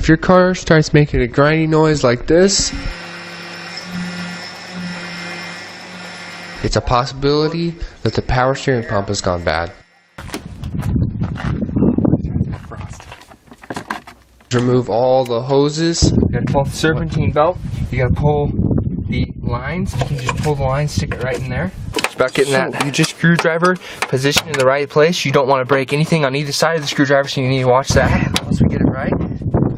If your car starts making a grinding noise like this, it's a possibility that the power steering pump has gone bad. Remove all the hoses. You gotta pull the serpentine belt. You gotta pull the lines. You can just pull the lines, stick it right in there. It's about getting that screwdriver positioned in the right place. You don't want to break anything on either side of the screwdriver, so you need to watch that once we get it right.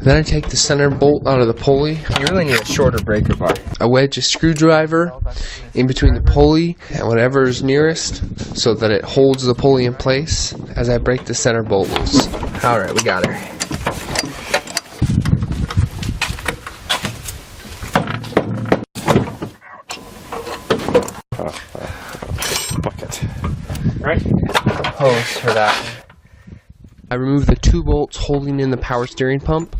Then I take the center bolt out of the pulley. You really need a shorter breaker bar. I wedge a screwdriver in between the pulley and whatever is nearest so that it holds the pulley in place as I break the center bolt loose. Alright, we got her. Bucket. Right? Hose for that. I remove the 2 bolts holding in the power steering pump.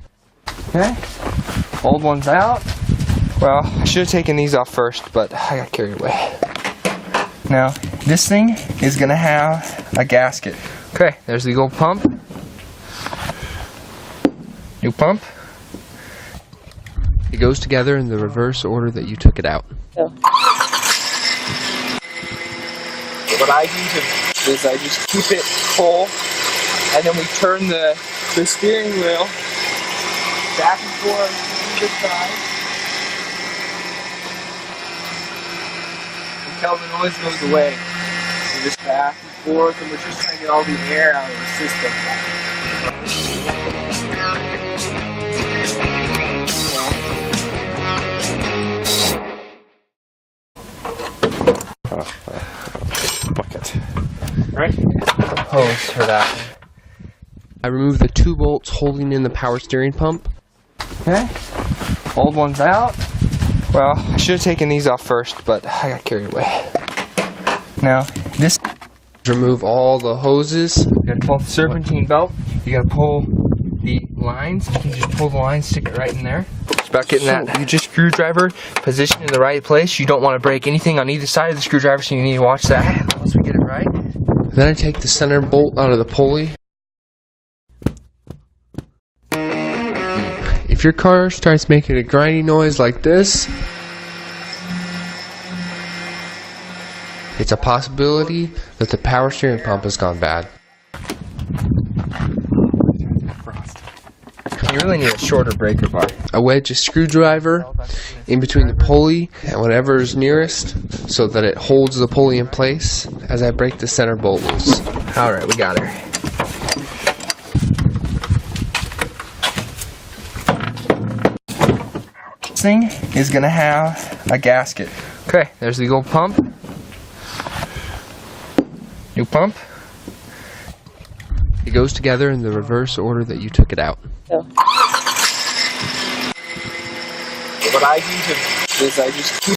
Okay. Old one's out. Well, I should have taken these off first, but I got carried away. Now, this thing is going to have a gasket. Okay, there's the old pump. New pump. It goes together in the reverse order that you took it out. What I do is I just keep it full, and then we turn the steering wheel back and forth to either side until the noise goes away. So just back and forth, and we're just trying to get all the air out of the system. Bucket. Right? Hose for that. I remove the 2 bolts holding in the power steering pump. Okay. Old one's out. Well, I should have taken these off first, but I got carried away. Now, this. Remove all the hoses. You gotta pull the serpentine belt. You gotta pull the lines. You can just pull the lines, stick it right in there. It's about getting that screwdriver positioned in the right place. You don't want to break anything on either side of the screwdriver, so you need to watch that once we get it right. Then I take the center bolt out of the pulley. If your car starts making a grinding noise like this, it's a possibility that the power steering pump has gone bad. You really need a shorter breaker bar. I wedge a screwdriver in between the pulley and whatever is nearest so that it holds the pulley in place as I break the center bolt loose. Alright, we got her. This thing is going to have a gasket. Okay, there's the old pump. New pump. It goes together in the reverse order that you took it out. What I do is I just keep